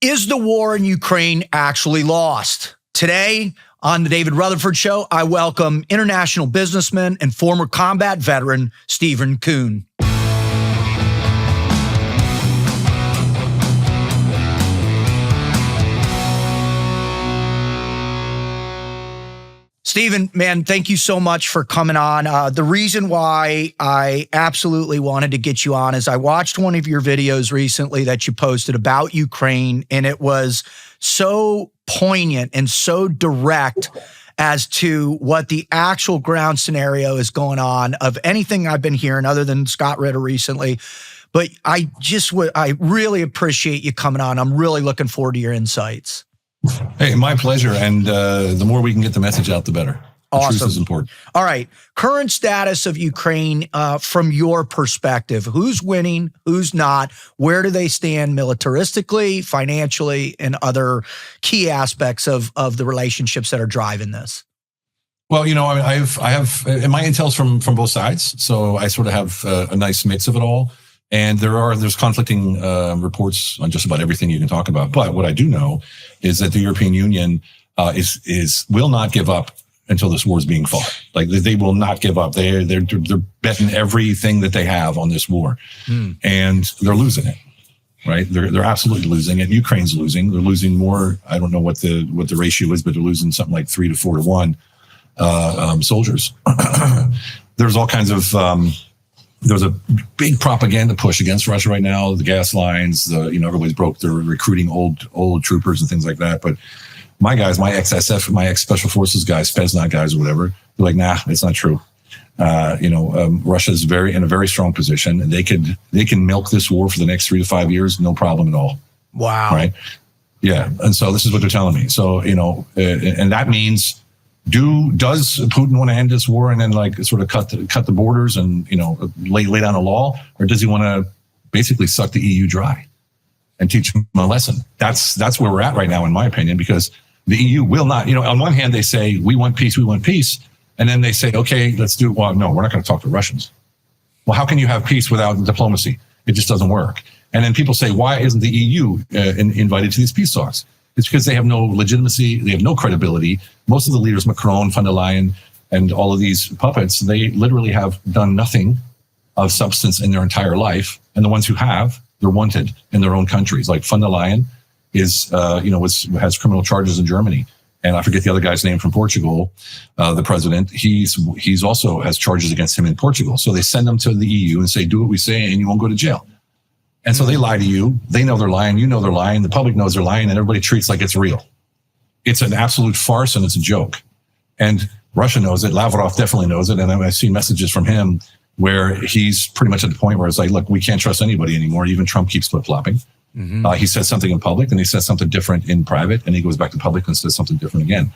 Is the war in Ukraine actually lost? Today on the David Rutherford Show, I welcome international businessman and former combat veteran, Stephen Kuhn. Stephen, man, thank you so much for coming on. The reason why I absolutely wanted to get you on is I watched one of your videos recently that you posted about Ukraine, and it was so poignant and so direct as to what the actual ground scenario is going on of anything I've been hearing other than Scott Ritter recently. But I really appreciate you coming on. I'm really looking forward to your insights. Hey, my pleasure. And the more we can get the message out, the better. Awesome. The truth is important. All right. Current status of Ukraine from your perspective. Who's winning? Who's not? Where do they stand militaristically, financially, and other key aspects of the relationships that are driving this? Well, you know, I have, and my intel's from both sides. So I sort of have a nice mix of it all. And there's conflicting reports on just about everything you can talk about. But what I do know is that the European Union will not give up until this war is being fought. Like, they will not give up. They're betting everything that they have on this war, and they're losing it. Right? They're absolutely losing it. Ukraine's losing. They're losing more. I don't know what the ratio is, but they're losing something like 3 to 4 to 1 soldiers. There's all kinds of. There's a big propaganda push against Russia right now. The gas lines, everybody's broke. They're recruiting old troopers and things like that. But my guys, my ex-SF, my ex-Special Forces guys, Spetsnaz guys or whatever, they're like, nah, it's not true. Russia's in a very strong position, and they can milk this war for the next 3 to 5 years, no problem at all. Wow. Right? Yeah. And so this is what they're telling me. So, and that means, does Putin want to end this war and then sort of cut the borders and lay down a law, or does he want to basically suck the EU dry and teach them a lesson? That's where we're at right now, in my opinion, because the EU will not. On one hand, they say we want peace, and then they say, okay, let's do it. Well, no, we're not going to talk to Russians. Well, how can you have peace without diplomacy? It just doesn't work. And then people say, why isn't the EU invited to these peace talks? It's because they have no legitimacy. They have no credibility. Most of the leaders, Macron, von der Leyen, and all of these puppets, they literally have done nothing of substance in their entire life. And the ones who have, they're wanted in their own countries. Like von der Leyen has criminal charges in Germany. And I forget the other guy's name from Portugal, the president. He's also has charges against him in Portugal. So they send them to the EU and say, do what we say and you won't go to jail. And so they lie to you. They know they're lying. You know they're lying. The public knows they're lying, and everybody treats like it's real. It's an absolute farce, and it's a joke. And Russia knows it. Lavrov definitely knows it. And I see messages from him where he's pretty much at the point where it's like, look, we can't trust anybody anymore. Even Trump keeps flip-flopping. He says something in public, and he says something different in private, and he goes back to public and says something different again.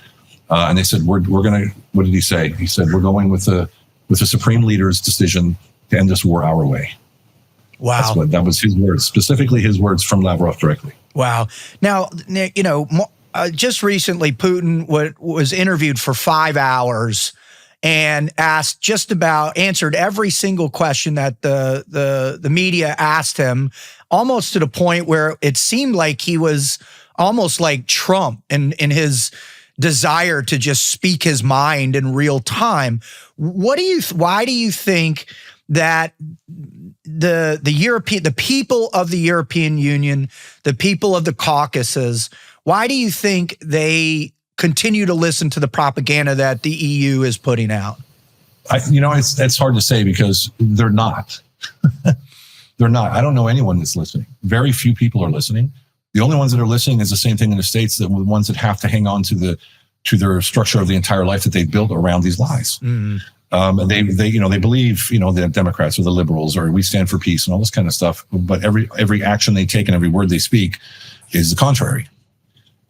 And they said, we're going to, what did he say? He said, we're going with the supreme leader's decision to end this war our way. Wow. That was his words, specifically his words from Lavrov directly. Wow. Now, just recently, Putin was interviewed for 5 hours and answered every single question that the media asked him, almost to the point where it seemed like he was almost like Trump in his desire to just speak his mind in real time. Why do you think that the people of the European Union, the people of the Caucasus, why do you think they continue to listen to the propaganda that the EU is putting out? It's hard to say because they're not. They're not. I don't know anyone that's listening. Very few people are listening. The only ones that are listening is the same thing in the States, that the ones that have to hang on to their structure of the entire life that they've built around these lies. Mm-hmm. And they believe, the Democrats or the liberals or we stand for peace and all this kind of stuff. But every action they take and every word they speak is the contrary.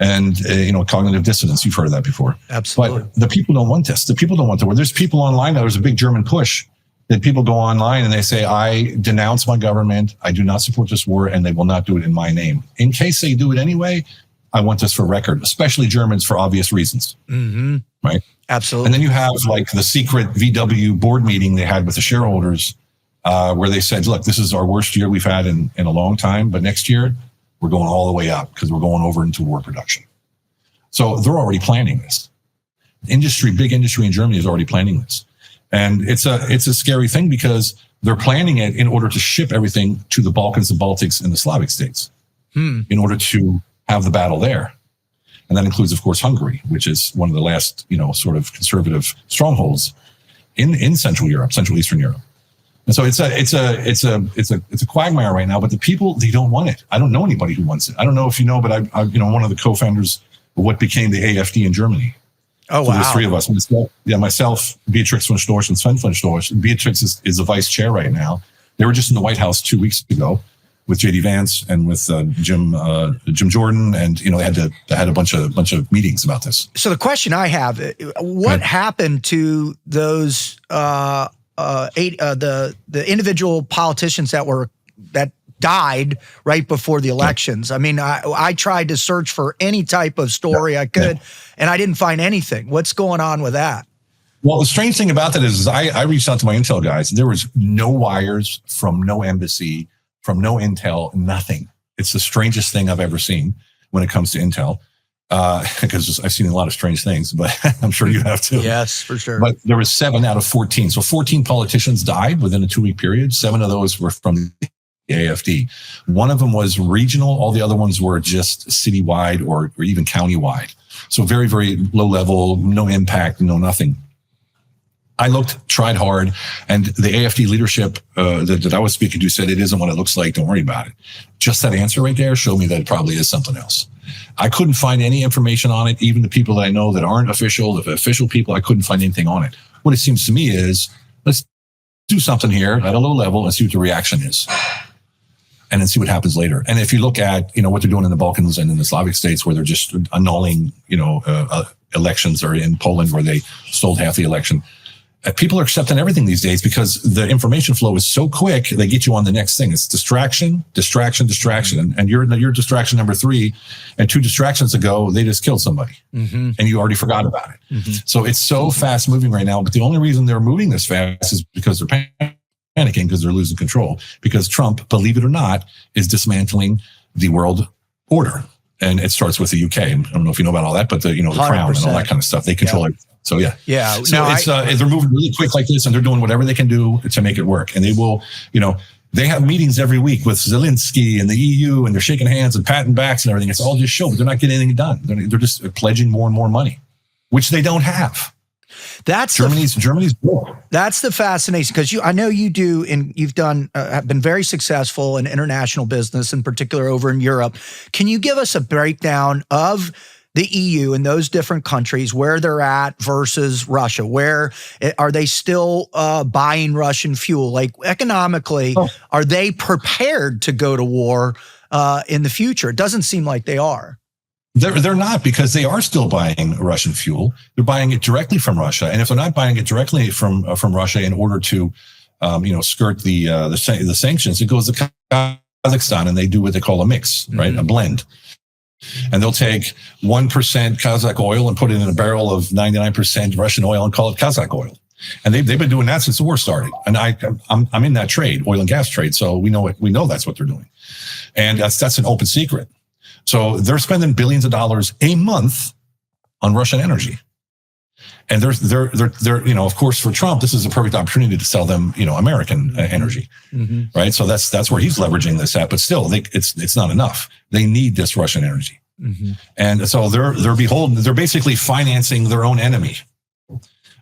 And, cognitive dissonance, you've heard of that before. Absolutely. But the people don't want this. The people don't want the war. There's people online now. There's a big German push that people go online and they say, I denounce my government. I do not support this war, and they will not do it in my name. In case they do it anyway, I want this for record, especially Germans for obvious reasons. Mm-hmm. Right? Absolutely. And then you have the secret VW board meeting they had with the shareholders where they said, look, this is our worst year we've had in a long time. But next year, We're going all the way up because we're going over into war production. So they're already planning this. Big industry in Germany is already planning this. And it's a scary thing because they're planning it in order to ship everything to the Balkans, the Baltics, and the Slavic states in order to have the battle there. And that includes, of course, Hungary, which is one of the last, sort of conservative strongholds in Central Europe, Central Eastern Europe. And so it's a quagmire right now, but the people, they don't want it. I don't know anybody who wants it. I don't know if you know, but I'm one of the co-founders of what became the AfD in Germany. Oh, so wow. There's three of us. Myself, Beatrix von Storch, and Sven von Storch. Beatrix is the vice chair right now. They were just in the White House 2 weeks ago with J.D. Vance and with Jim Jordan, and they had a bunch of meetings about this. So the question I have: what happened to those the individual politicians that died right before the elections? I mean, I tried to search for any type of story I could, and I didn't find anything. What's going on with that? Well, the strange thing about that is I reached out to my intel guys. There was no wires from no embassy, from no intel, nothing. It's the strangest thing I've ever seen when it comes to intel, because I've seen a lot of strange things, but I'm sure you have too. Yes, for sure. But there was 7 out of 14. So 14 politicians died within a 2-week period. 7 of those were from the AfD. One of them was regional. All the other ones were just citywide or even countywide. So very, very low level, no impact, no nothing. I tried hard, and the AfD leadership that I was speaking to said it isn't what it looks like. Don't worry about it. Just that answer right there showed me that it probably is something else. I couldn't find any information on it. Even the people that I know that aren't official, the official people, I couldn't find anything on it. What it seems to me is, let's do something here at a low level and see what the reaction is, and then see what happens later. And if you look at what they're doing in the Balkans and in the Slavic states, where they're just annulling elections, or in Poland where they stole half the election. People are accepting everything these days because the information flow is so quick. They get you on the next thing. It's distraction, distraction, distraction. And you're distraction number 3. And 2 distractions ago, they just killed somebody. And you already forgot about it. So it's so fast moving right now. But the only reason they're moving this fast is because they're panicking, because they're losing control. Because Trump, believe it or not, is dismantling the world order. And it starts with the UK. I don't know if you know about all that, but the crown and all that kind of stuff. They control it. So yeah. So they're moving really quick like this, and they're doing whatever they can do to make it work. And they will, they have meetings every week with Zelensky and the EU, and they're shaking hands and patting backs and everything. It's all just show, but they're not getting anything done. They're just pledging more and more money, which they don't have. That's Germany's broke. That's the fascination, because I know you do, and you've done have been very successful in international business, in particular over in Europe. Can you give us a breakdown of the EU and those different countries, where they're at versus Russia? Where are they still buying Russian fuel? Like economically, are they prepared to go to war in the future? It doesn't seem like they are. They're not, because they are still buying Russian fuel. They're buying it directly from Russia, and if they're not buying it directly from Russia in order to, skirt the sanctions, it goes to Kazakhstan, and they do what they call a mix, right? A blend. And they'll take 1% Kazakh oil and put it in a barrel of 99% Russian oil and call it Kazakh oil. And they've been doing that since the war started. And I'm in that trade, oil and gas trade. So we know that's what they're doing. And that's an open secret. So they're spending billions of dollars a month on Russian energy. And they're of course, for Trump, this is a perfect opportunity to sell them, American energy, right? So that's where he's leveraging this at. But still, it's not enough. They need this Russian energy, and so they're basically financing their own enemy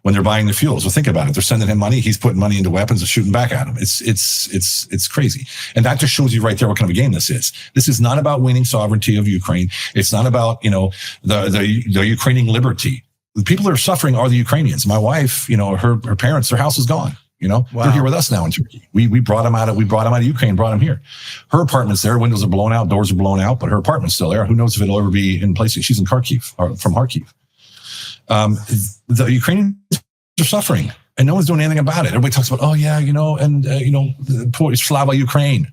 when they're buying the fuel. So think about it. They're sending him money. He's putting money into weapons and shooting back at him. It's crazy. And that just shows you right there what kind of a game this is. This is not about winning sovereignty of Ukraine. It's not about the Ukrainian liberty. The people that are suffering are the Ukrainians. My wife, her parents, their house is gone. Wow. They're here with us now in Turkey. We brought them out of Ukraine, brought them here. Her apartment's there. Windows are blown out, doors are blown out, but her apartment's still there. Who knows if it'll ever be in place? She's in Kharkiv, or from Kharkiv. The Ukrainians are suffering, and no one's doing anything about it. Everybody talks about, poor Slava Ukraine.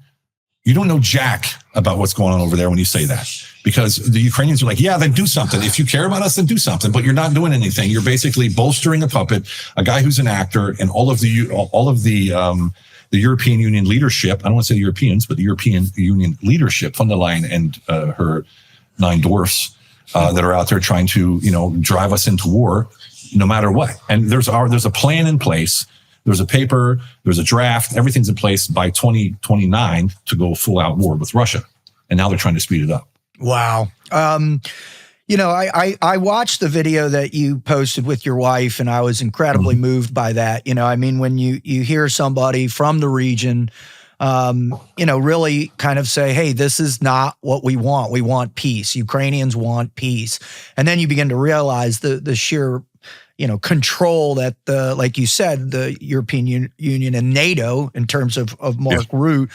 You don't know jack about what's going on over there when you say that, because the Ukrainians are like, yeah, then do something. If you care about us, then do something. But you're not doing anything. You're basically bolstering a puppet, a guy who's an actor, and all of the the European Union leadership, I don't want to say the Europeans, but the European Union leadership, von der Leyen and her 9 dwarfs that are out there trying to, drive us into war no matter what. And there's a plan in place. There's a paper, there's a draft, everything's in place by 2029 to go full out war with Russia. And now they're trying to speed it up. Wow. I watched the video that you posted with your wife, and I was incredibly moved by that. When you hear somebody from the region, really kind of say, hey, this is not what we want. We want peace. Ukrainians want peace. And then you begin to realize the sheer control that like you said, the European Union and NATO in terms of Mark Rutte,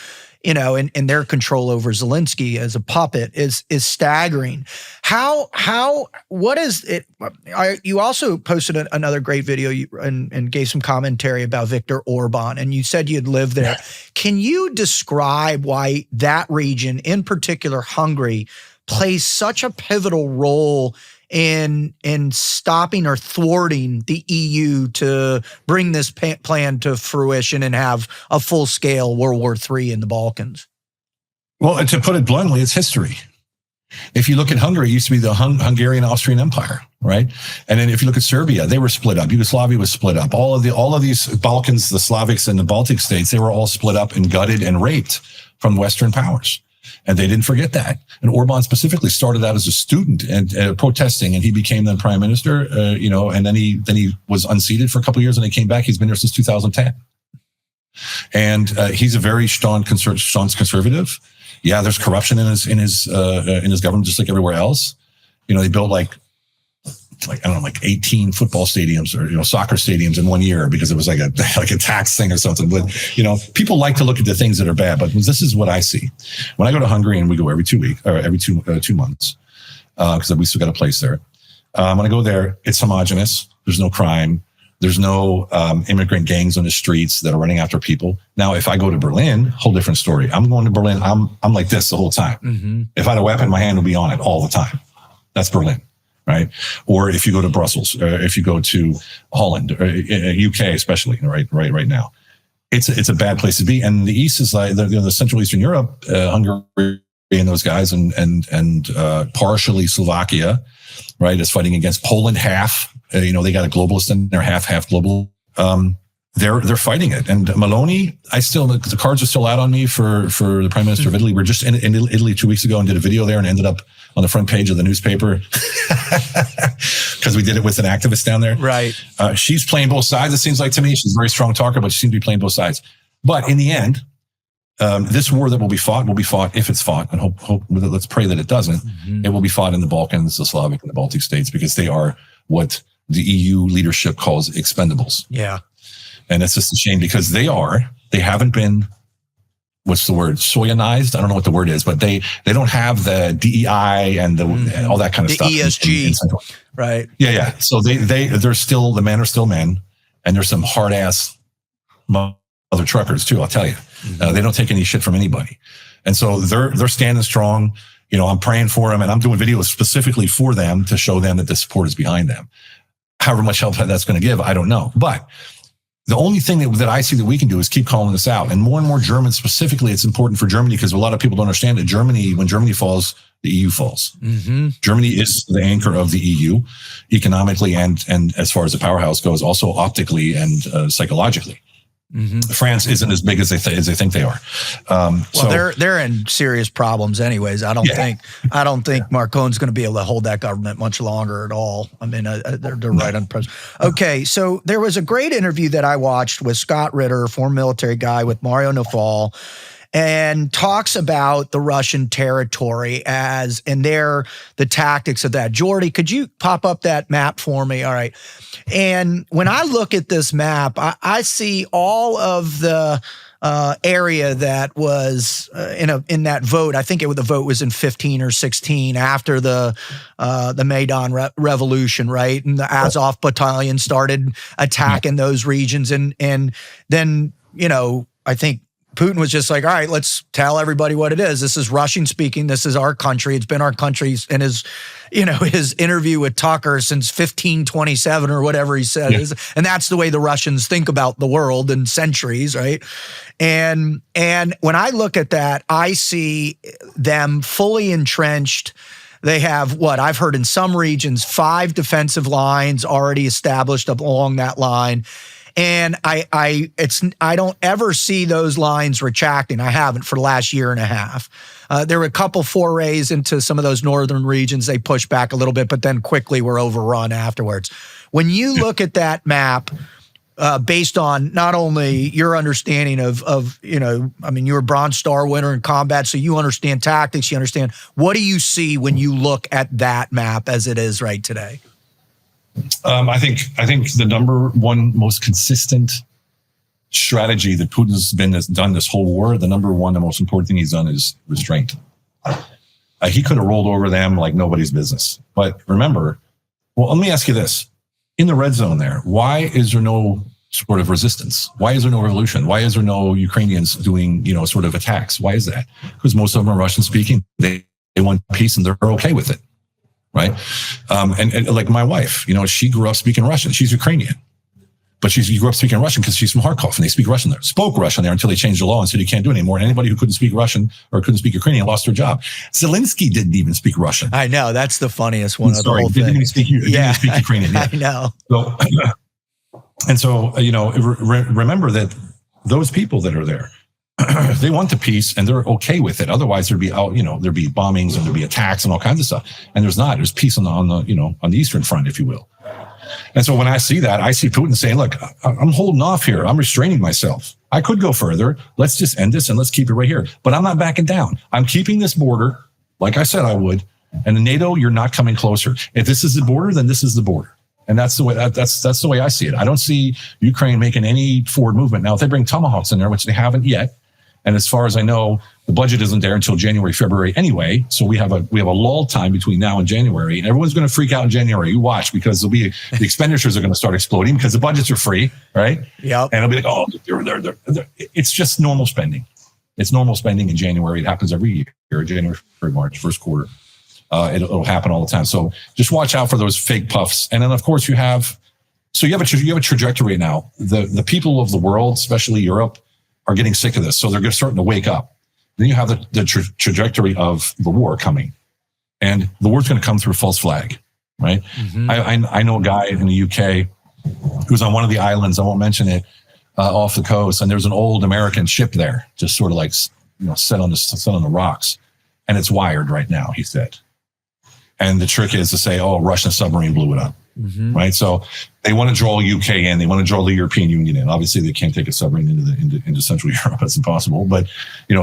and their control over Zelensky as a puppet is staggering. What is it? You also posted another great video and gave some commentary about Viktor Orban, and you said you'd lived there. Can you describe why that region, in particular Hungary, plays such a pivotal role in stopping or thwarting the EU to bring this plan to fruition and have a full-scale World War III in the Balkans? Well, to put it bluntly, it's history. If you look at Hungary, it used to be the Hungarian-Austrian Empire, right? And then if you look at Serbia, they were split up. Yugoslavia was split up. All of these Balkans, the Slavics and the Baltic states, they were all split up and gutted and raped from Western powers. And they didn't forget that. And Orban specifically started out as a student and protesting, and he became then prime minister. And then he was unseated for a couple of years, and he came back. He's been there since 2010, and he's a very staunch conservative. Yeah, there's corruption in his government, just like everywhere else. They built like 18 football stadiums or soccer stadiums in 1 year because it was like a tax thing or something. But people like to look at the things that are bad. But this is what I see when I go to Hungary, and we go every 2 weeks or every 2 months because we still got a place there. When I go there, it's homogenous. There's no crime. There's no immigrant gangs on the streets that are running after people. Now, if I go to Berlin, whole different story. I'm going to Berlin. I'm like this the whole time. Mm-hmm. If I had a weapon, my hand would be on it all the time. That's Berlin. Right. Or if you go to Brussels, or if you go to Holland, or UK, especially right now, it's a bad place to be. And the East is like the Central Eastern Europe, Hungary and those guys, and partially Slovakia, right, is fighting against Poland. Half, they got a globalist in there, half global. They're fighting it. And Maloney, the cards are still out on me for the Prime Minister of Italy. We're just in Italy 2 weeks ago and did a video there and ended up on the front page of the newspaper because we did it with an activist down there. Right. She's playing both sides, it seems like to me. She's a very strong talker, but she seems to be playing both sides. But in the end, this war that will be fought if it's fought, and let's pray that it doesn't. Mm-hmm. It will be fought in the Balkans, the Slavic and the Baltic states, because they are what the EU leadership calls expendables. Yeah. And it's just a shame because they haven't been, what's the word, soyanized? I don't know what the word is, but they don't have the DEI and all that kind of stuff. The ESG, right? Yeah. So they're still, the men are still men, and there's some hard ass other truckers too. I'll tell you, they don't take any shit from anybody, and so they're standing strong. I'm praying for them, and I'm doing videos specifically for them to show them that the support is behind them. However much help that's going to give, I don't know, but. The only thing that I see that we can do is keep calling this out. And more Germans, specifically, it's important for Germany because a lot of people don't understand that when Germany falls, the EU falls. Mm-hmm. Germany is the anchor of the EU economically and as far as the powerhouse goes, also optically and psychologically. Mm-hmm. France isn't as big as they think they are. They're in serious problems, anyways. I don't think Macron's going to be able to hold that government much longer at all. I mean, they're right on president. Okay, so there was a great interview that I watched with Scott Ritter, former military guy, with Mario Nawfal, and talks about the Russian territory and the tactics of that. Jordy, could you pop up that map for me? All right. And when I look at this map, I see all of the area that was in that vote. I think the vote was in 15 or 16 after the Maidan revolution, right? And the Azov battalion started attacking those regions, and then I think Putin was just like, all right, let's tell everybody what it is. This is Russian speaking. This is our country. It's been our country in his interview with Tucker since 1527 or whatever he said. Yeah. And that's the way the Russians think about the world in centuries, right? And when I look at that, I see them fully entrenched. They have what I've heard in some regions, 5 defensive lines already established along that line. And I don't ever see those lines retracting. I haven't for the last year and a half. There were a couple forays into some of those northern regions. They pushed back a little bit, but then quickly were overrun afterwards. When you look at that map, based on not only your understanding of you're a Bronze Star winner in combat, so you understand tactics, you understand. What do you see when you look at that map as it is right today? I think the number one most consistent strategy that Putin's done this whole war, the number one, the most important thing he's done is restraint. He could have rolled over them like nobody's business. But remember, well, let me ask you this. In the red zone there, why is there no sort of resistance? Why is there no revolution? Why is there no Ukrainians doing, sort of attacks? Why is that? Because most of them are Russian speaking. They want peace and they're okay with it. Right. And like my wife, she grew up speaking Russian. She's Ukrainian, but she grew up speaking Russian because she's from Kharkov and they speak Russian there. Spoke Russian there until they changed the law and said you can't do it anymore. And anybody who couldn't speak Russian or couldn't speak Ukrainian lost their job. Zelensky didn't even speak Russian. I know. That's the funniest one of the whole thing. Didn't even speak Ukrainian. Yeah. I know. So, remember that those people that are there, they want the peace and they're okay with it. Otherwise, there'd be bombings and there'd be attacks and all kinds of stuff. And there's not. There's peace on the Eastern Front, if you will. And so when I see that, I see Putin saying, "Look, I'm holding off here. I'm restraining myself. I could go further. Let's just end this and let's keep it right here. But I'm not backing down. I'm keeping this border, like I said I would. And in NATO, you're not coming closer. If this is the border, then this is the border." And that's the way that's the way I see it. I don't see Ukraine making any forward movement. Now, if they bring Tomahawks in there, which they haven't yet. And as far as I know, the budget isn't there until January, February anyway. So we have a lull time between now and January. And everyone's going to freak out in January. You watch, because the expenditures are going to start exploding because the budgets are free, right? Yeah. And it'll be like, oh, they're, it's just normal spending. It's normal spending in January. It happens every year, January, February, March, first quarter. It'll happen all the time. So just watch out for those fake puffs. And then, of course, you have a trajectory now. The people of the world, especially Europe, are getting sick of this. So they're starting to wake up. Then you have the trajectory of the war coming. And the war's going to come through false flag, right? Mm-hmm. I know a guy in the UK who's on one of the islands, I won't mention it, off the coast. And there's an old American ship there, just sort of like, set on the rocks. And it's wired right now, he said. And the trick is to say, oh, a Russian submarine blew it up. Mm-hmm. Right. So they want to draw UK in, they want to draw the European Union in. Obviously, they can't take a submarine into Central Europe. That's impossible. But,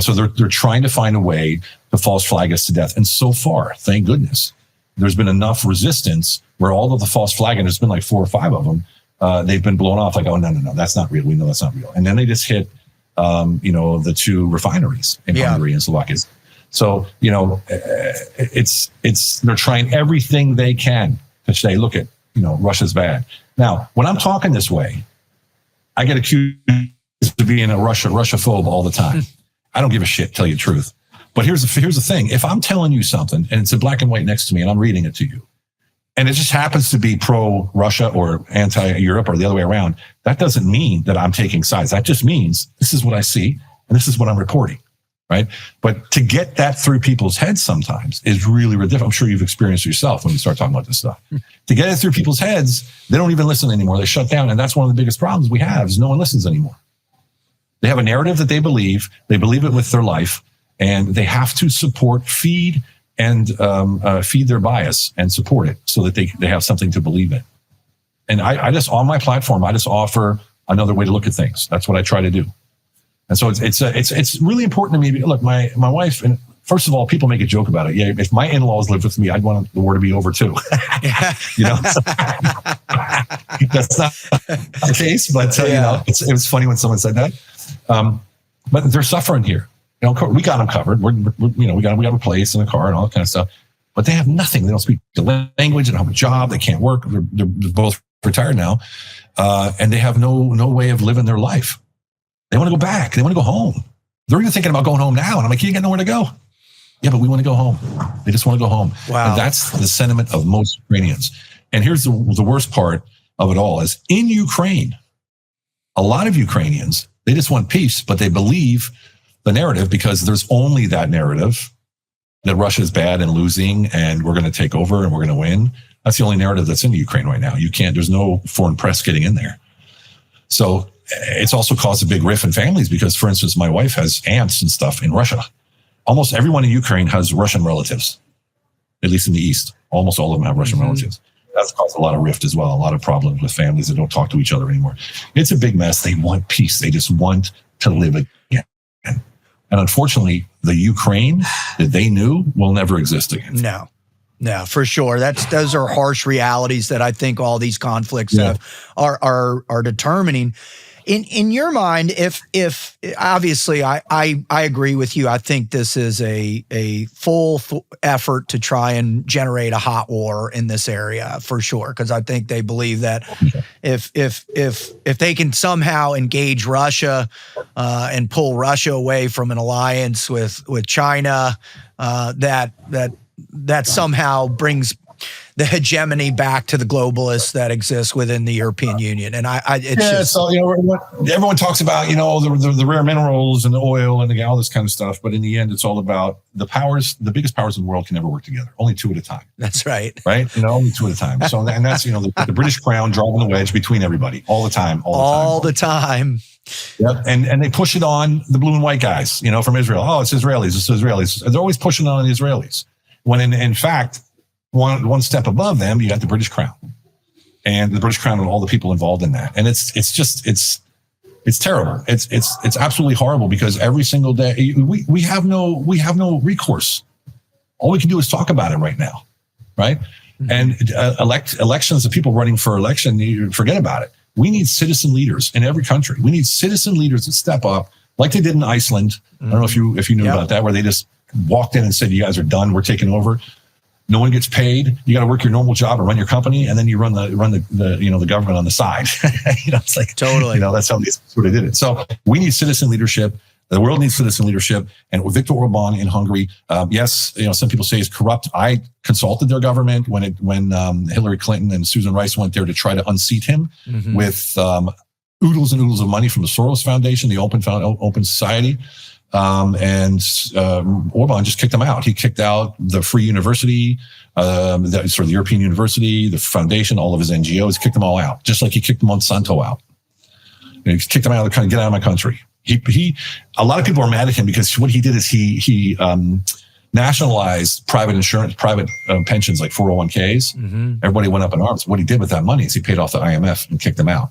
so they're trying to find a way to false flag us to death. And so far, thank goodness, there's been enough resistance where all of the false flagging, there's been like 4 or 5 of them, they've been blown off like, oh, no, that's not real. We know that's not real. And then they just hit, the 2 refineries in Hungary and Slovakia. So, they're trying everything they can to say, look at, Russia's bad. Now, when I'm talking this way, I get accused of being a Russia-phobe all the time. I don't give a shit, tell you the truth. But here's the thing. If I'm telling you something and it's in black and white next to me and I'm reading it to you, and it just happens to be pro-Russia or anti-Europe or the other way around, that doesn't mean that I'm taking sides. That just means this is what I see and this is what I'm reporting. Right. But to get that through people's heads sometimes is really, really difficult. I'm sure you've experienced it yourself when you start talking about this stuff. To get it through people's heads, they don't even listen anymore. They shut down. And that's one of the biggest problems we have is no one listens anymore. They have a narrative that they believe it with their life, and they have to feed their bias and support it so that they have something to believe in. And I just, on my platform, I just offer another way to look at things. That's what I try to do. And so it's really important to me. Look, my wife, and first of all, people make a joke about it. Yeah, if my in-laws lived with me, I'd want the war to be over too. That's not the case, but it was funny when someone said that. But they're suffering here. We got them covered. We got a place and a car and all that kind of stuff. But they have nothing. They don't speak the language. They don't have a job. They can't work. They're both retired now, and they have no way of living their life. They want to go back. They want to go home. They're even thinking about going home now. And I'm like, you ain't got nowhere to go. Yeah, but we want to go home. They just want to go home. Wow. And that's the sentiment of most Ukrainians. And here's the worst part of it all is in Ukraine, a lot of Ukrainians, they just want peace, but they believe the narrative because there's only that narrative that Russia is bad and losing and we're going to take over and we're going to win. That's the only narrative that's in Ukraine right now. There's no foreign press getting in there. So it's also caused a big rift in families because, for instance, my wife has aunts and stuff in Russia. Almost everyone in Ukraine has Russian relatives, at least in the East. Almost all of them have Russian relatives. That's caused a lot of rift as well, a lot of problems with families that don't talk to each other anymore. It's a big mess. They want peace. They just want to live again. And unfortunately, the Ukraine that they knew will never exist again. No, for sure. Those are harsh realities that I think all these conflicts are determining. In your mind, if obviously I agree with you, I think this is a full effort to try and generate a hot war in this area for sure, because I think they believe that if they can somehow engage Russia and pull Russia away from an alliance with China, that somehow brings the hegemony back to the globalists that exist within the European Union. And so, everyone talks about, the rare minerals and the oil and all this kind of stuff. But in the end, it's all about the biggest powers in the world can never work together. Only two at a time. That's right. Right. Only two at a time. So, and that's, the British crown driving the wedge between everybody all the time. Yep. And they push it on the blue and white guys, from Israel. Oh, it's Israelis. They're always pushing on the Israelis. When in fact, one step above them, you got the British crown, and the British crown and all the people involved in that. And it's terrible. It's absolutely horrible because every single day we have no recourse. All we can do is talk about it right now, right? Mm-hmm. And elections, the people running for election, you forget about it. We need citizen leaders in every country. We need citizen leaders that step up, like they did in Iceland. Mm-hmm. I don't know if you knew about that, where they just walked in and said, "You guys are done. We're taking over." No one gets paid. You got to work your normal job and run your company, and then you run the government on the side. It's like totally. That's how they sort of did it. So we need citizen leadership. The world needs citizen leadership. And with Viktor Orban in Hungary, yes, some people say he's corrupt. I consulted their government when Hillary Clinton and Susan Rice went there to try to unseat him with oodles and oodles of money from the Soros Foundation, the Open Society. And Orban just kicked them out. He kicked out the Free University, the European University, the foundation, all of his NGOs, kicked them all out, just like he kicked Monsanto out. And he kicked them out of the country, get out of my country. A lot of people are mad at him because what he did is he nationalized private insurance, private pensions like 401ks. Mm-hmm. Everybody went up in arms. What he did with that money is he paid off the IMF and kicked them out.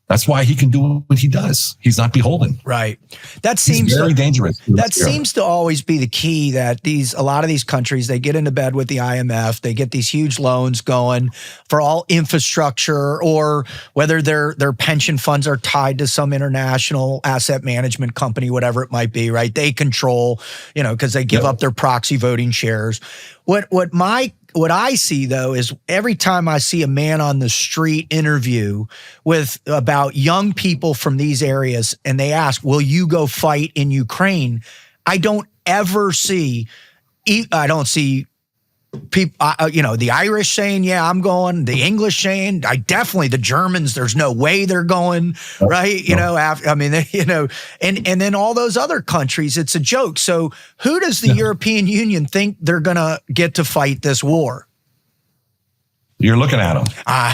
That's why he can do what he does. He's not beholden. Right. That seems very dangerous. That seems to always be the key, that a lot of these countries, they get into bed with the IMF, they get these huge loans going for all infrastructure, or whether their pension funds are tied to some international asset management company, whatever it might be, right? They control, because they give up their proxy voting shares. What I see, though, is every time I see a man on the street interview about young people from these areas, and they ask, will you go fight in Ukraine? I don't see people, the Irish saying, yeah, I'm going, the English saying, the Germans, there's no way they're going, right? And then all those other countries, it's a joke. So who does the European Union think they're going to get to fight this war? You're looking at them.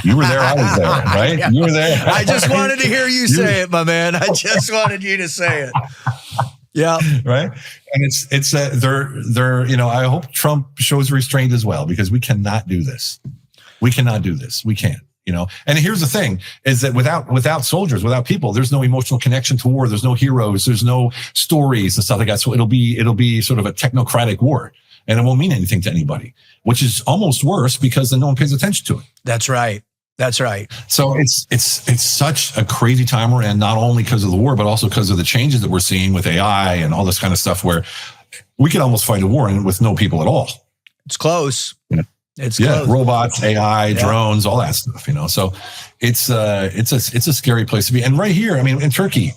You were there, I was there, right? You were there. I just wanted to hear you say it, my man. I just wanted you to say it. Yeah. Right. And I hope Trump shows restraint as well, because we cannot do this. We can't, and here's the thing is that without soldiers, without people, there's no emotional connection to war. There's no heroes. There's no stories and stuff like that. So it'll be sort of a technocratic war, and it won't mean anything to anybody, which is almost worse because then no one pays attention to it. That's right. So it's such a crazy time we're in, not only because of the war, but also because of the changes that we're seeing with AI and all this kind of stuff, where we could almost fight a war with no people at all. It's close. It's close. Robots, AI, drones, all that stuff, So it's a scary place to be. And right here, I mean, in Turkey,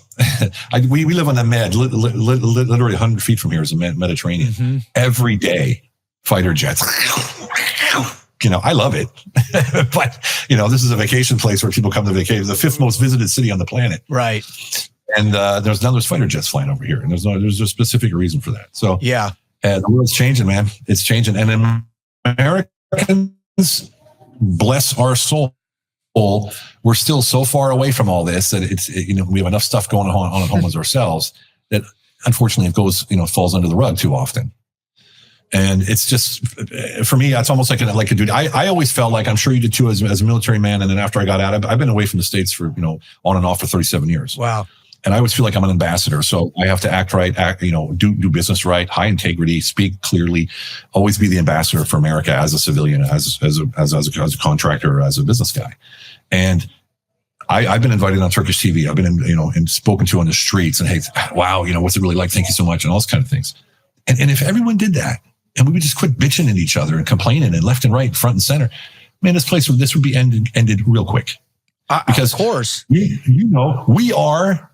we live on the Med, literally 100 feet from here is the Mediterranean. Mm-hmm. Every day, fighter jets. I love it. But, this is a vacation place where people come to vacation. The 5th most visited city on the planet. Right. And there's fighter jets flying over here. And there's a specific reason for that. So yeah, the world's changing, man. It's changing. And Americans, bless our soul, we're still so far away from all this that we have enough stuff going on at home as ourselves that unfortunately it goes, falls under the rug too often. And it's just, for me, it's almost like a duty. I always felt like, I'm sure you did too, as a military man. And then after I got out, I've been away from the States for, on and off for 37 years. Wow. And I always feel like I'm an ambassador. So I have to act right, do business right, high integrity, speak clearly, always be the ambassador for America as a civilian, as a contractor, as a business guy. And I've been invited on Turkish TV. I've been, and spoken to on the streets and, hey, wow, what's it really like? Thank you so much. And all those kind of things. And if everyone did that and we would just quit bitching at each other and complaining and left and right, front and center, man, this would be ended real quick. Because of course, we are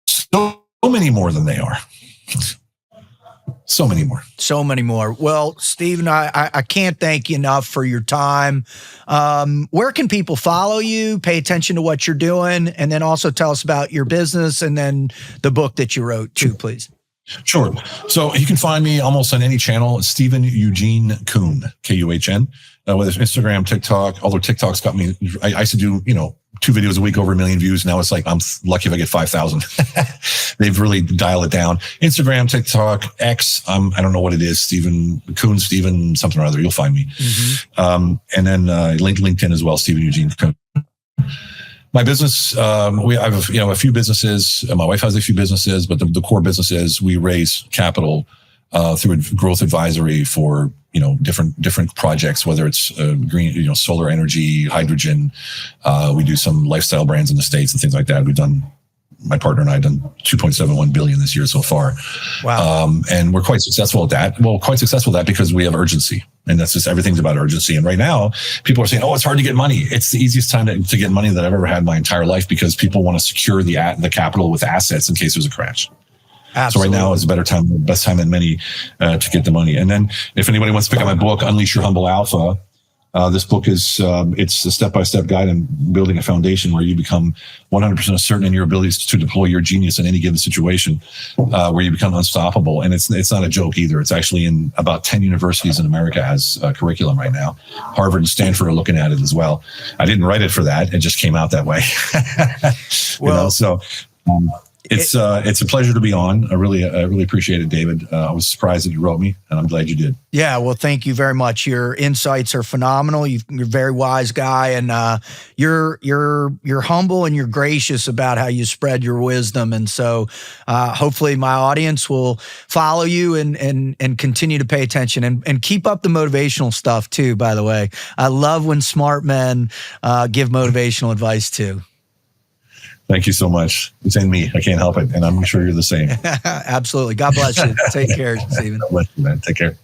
so many more than they are. So many more. So many more. Well, Stephen, I can't thank you enough for your time. Where can people follow you, pay attention to what you're doing, and then also tell us about your business and then the book that you wrote too, please? Sure. So you can find me almost on any channel. Stephen Eugene Kuhn, Kuhn. Whether it's Instagram, TikTok, although TikTok's got me, I used to do, 2 videos a week over 1 million views. Now it's like, I'm lucky if I get 5,000. They've really dialed it down. Instagram, TikTok, X, I don't know what it is. Stephen Kuhn, Stephen something or other. You'll find me. Mm-hmm. And then LinkedIn as well, Stephen Eugene Kuhn. My business, I have a few businesses. My wife has a few businesses, but the core business is we raise capital through a growth advisory for different projects, whether it's green, solar energy, hydrogen. We do some lifestyle brands in the States and things like that. My partner and I have done 2.71 billion this year so far. Wow. And we're quite successful at that. Well, quite successful at that because we have urgency. And that's just, everything's about urgency. And right now, people are saying, oh, it's hard to get money. It's the easiest time to get money that I've ever had in my entire life because people want to secure the capital with assets in case there's a crash. Absolutely. So right now is a better time, best time than many to get the money. And then if anybody wants to pick up my book, Unleash Your Humble Alpha, this book is, it's a step-by-step guide in building a foundation where you become 100% certain in your abilities to deploy your genius in any given situation, where you become unstoppable. And it's not a joke either. It's actually in about 10 universities in America as a curriculum right now. Harvard and Stanford are looking at it as well. I didn't write it for that. It just came out that way. It's a pleasure to be on. I really appreciate it, David. I was surprised that you wrote me, and I'm glad you did. Yeah, well, thank you very much. Your insights are phenomenal. You're a very wise guy, and you're humble and you're gracious about how you spread your wisdom. And so, hopefully, my audience will follow you and continue to pay attention and keep up the motivational stuff too. By the way, I love when smart men give motivational advice too. Thank you so much. It's in me. I can't help it. And I'm sure you're the same. Absolutely. God bless you. Take care, Stephen. God bless you, man. Take care.